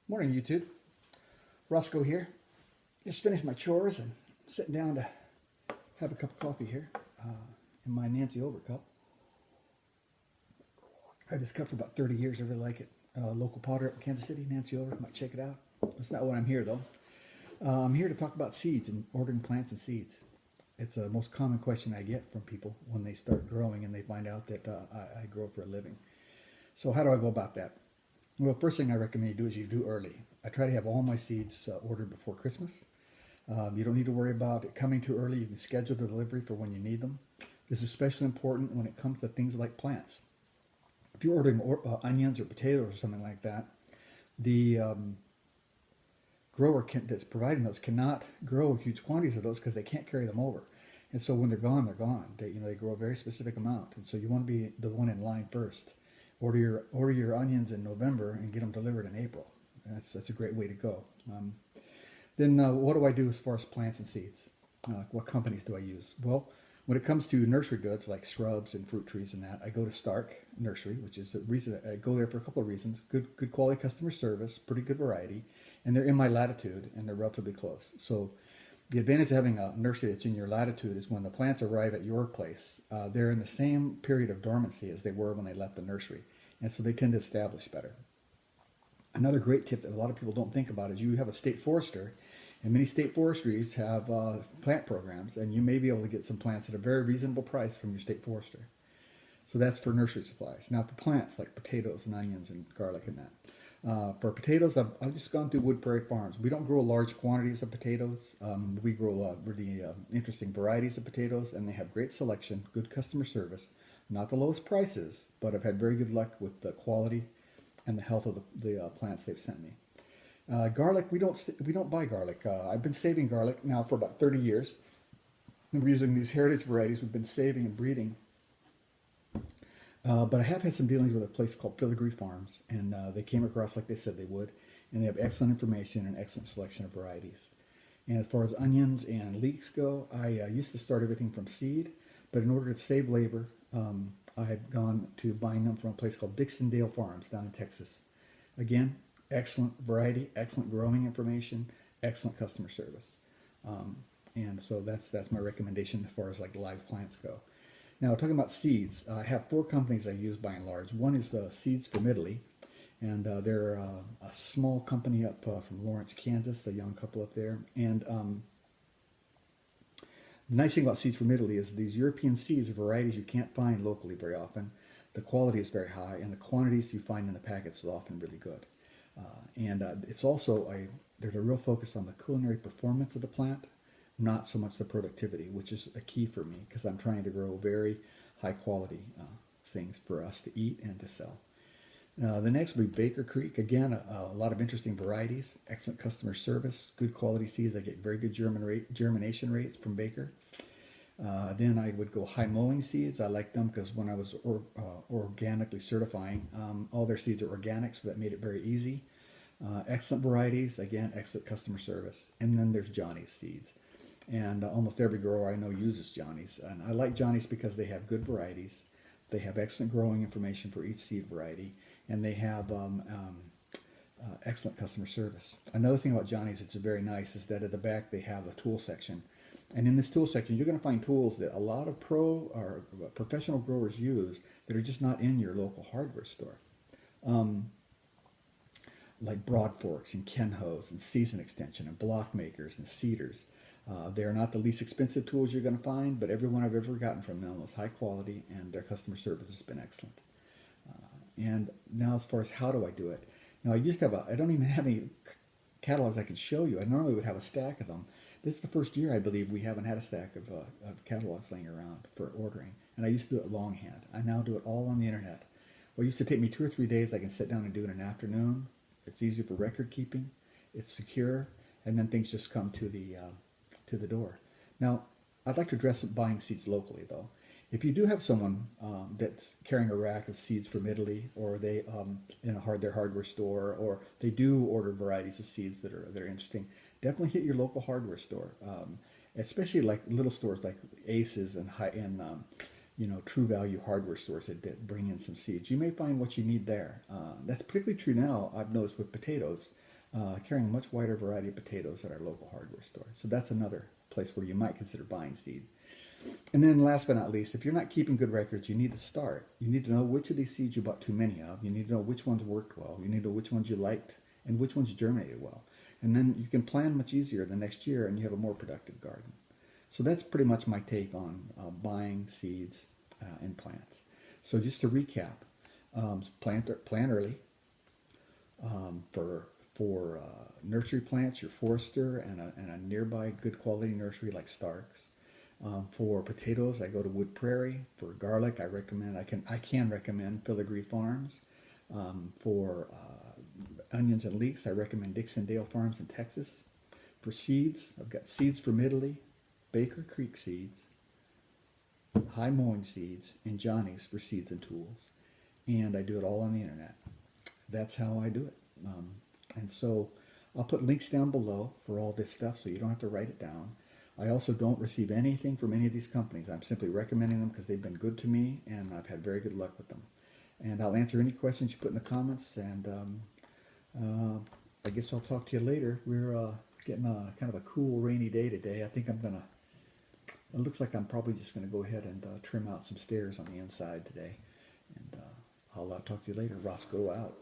Morning, YouTube. Roscoe here. Just finished my chores and sitting down to have a cup of coffee here in my Nancy Over cup. I had this cup for about 30 years. I really like it. Local potter up in Kansas City, Nancy Over. Might check it out. That's not what I'm here, though. I'm here to talk about seeds and ordering plants and seeds. It's the most common question I get from people when they start growing and they find out that I grow for a living. So how do I go about that? Well, first thing I recommend you do is you do early. I try to have all my seeds ordered before Christmas. You don't need to worry about it coming too early. You can schedule the delivery for when you need them. This is especially important when it comes to things like plants. If you're ordering onions or potatoes or something like that, the that's providing those cannot grow huge quantities of those because they can't carry them over. And so when they're gone, they're gone. They grow a very specific amount, and so you want to be the one in line first. Order your onions in November and get them delivered in April. That's a great way to go. Then what do I do as far as plants and seeds? What companies do I use? Well, when it comes to nursery goods like shrubs and fruit trees and that, I go to Stark Nursery, which is the reason I go there for a couple of reasons. Good quality customer service, pretty good variety, and they're in my latitude and they're relatively close. So the advantage of having a nursery that's in your latitude is when the plants arrive at your place, they're in the same period of dormancy as they were when they left the nursery, and so they tend to establish better. Another great tip that a lot of people don't think about is you have a state forester, and many state forestries have plant programs, and you may be able to get some plants at a very reasonable price from your state forester. So that's for nursery supplies. Now for plants like potatoes and onions and garlic and that. For potatoes, I've just gone through Wood Prairie Farms. We don't grow large quantities of potatoes. We grow really interesting varieties of potatoes, and they have great selection, good customer service, not the lowest prices, but I've had very good luck with the quality and the health of the plants they've sent me. Garlic, we don't buy garlic. I've been saving garlic now for about 30 years. And we're using these heritage varieties we've been saving and breeding. But I have had some dealings with a place called Filigree Farms, and they came across like they said they would, and they have excellent information and excellent selection of varieties. And as far as onions and leeks go, I used to start everything from seed, but in order to save labor, I had gone to buying them from a place called Dixondale Farms down in Texas. Again, excellent variety, excellent growing information, excellent customer service. And so that's my recommendation as far as like live plants go. Now, talking about seeds, I have four companies I use by and large. One is the Seeds from Italy, and they're a small company up from Lawrence, Kansas, a young couple up there. And the nice thing about Seeds from Italy is these European seeds are varieties you can't find locally very often. The quality is very high, and the quantities you find in the packets are often really good. It's also there's a real focus on the culinary performance of the plant, not so much the productivity, which is a key for me because I'm trying to grow very high quality things for us to eat and to sell. The next will be Baker Creek. Again, a lot of interesting varieties, excellent customer service, good quality seeds. I get very good germination rates from Baker. Then I would go High Mowing Seeds. I like them because when I was organically certifying, all their seeds are organic, so that made it very easy. Excellent varieties, again, excellent customer service. And then there's Johnny's Seeds. And almost every grower I know uses Johnny's. And I like Johnny's because they have good varieties. They have excellent growing information for each seed variety. And they have excellent customer service. Another thing about Johnny's that's very nice is that at the back they have a tool section. And in this tool section, you're going to find tools that a lot of pro or professional growers use that are just not in your local hardware store. Like broad forks and Ken hose and season extension and block makers and seeders. They are not the least expensive tools you're going to find, but every one I've ever gotten from them was high quality, and their customer service has been excellent. And now as far as how do I do it? Now I used to have I don't even have any catalogs I can show you. I normally would have a stack of them. This is the first year I believe we haven't had a stack of catalogs laying around for ordering. And I used to do it longhand. I now do it all on the internet. What used to take me 2 or 3 days, I can sit down and do it in an afternoon. It's easy for record keeping. It's secure, and then things just come to the door. Now, I'd like to address buying seeds locally, though. If you do have someone that's carrying a rack of seeds from Italy, or they in their hardware store, or they do order varieties of seeds that are interesting, definitely hit your local hardware store, especially like little stores like Aces and True Value hardware stores that bring in some seeds. You may find what you need there. That's particularly true now. I've noticed with potatoes. carrying a much wider variety of potatoes at our local hardware store. So that's another place where you might consider buying seed. And then last but not least, if you're not keeping good records, you need to start. You need to know which of these seeds you bought too many of. You need to know which ones worked well. You need to know which ones you liked and which ones germinated well. And then you can plan much easier the next year and you have a more productive garden. So that's pretty much my take on buying seeds and plants. So just to recap, plant early. For nursery plants, your Forester and a nearby good quality nursery like Starks. For potatoes, I go to Wood Prairie. For garlic, I can recommend Filigree Farms. For onions and leeks, I recommend Dixondale Farms in Texas. For seeds, I've got Seeds from Italy, Baker Creek Seeds, High Mowing Seeds, and Johnny's for seeds and tools. And I do it all on the internet. That's how I do it. And so I'll put links down below for all this stuff so you don't have to write it down. I also don't receive anything from any of these companies. I'm simply recommending them because they've been good to me and I've had very good luck with them. And I'll answer any questions you put in the comments, and I guess I'll talk to you later. We're getting a kind of a cool rainy day today. I think it looks like I'm probably just going to go ahead and trim out some stairs on the inside today. And I'll talk to you later. Roscoe out.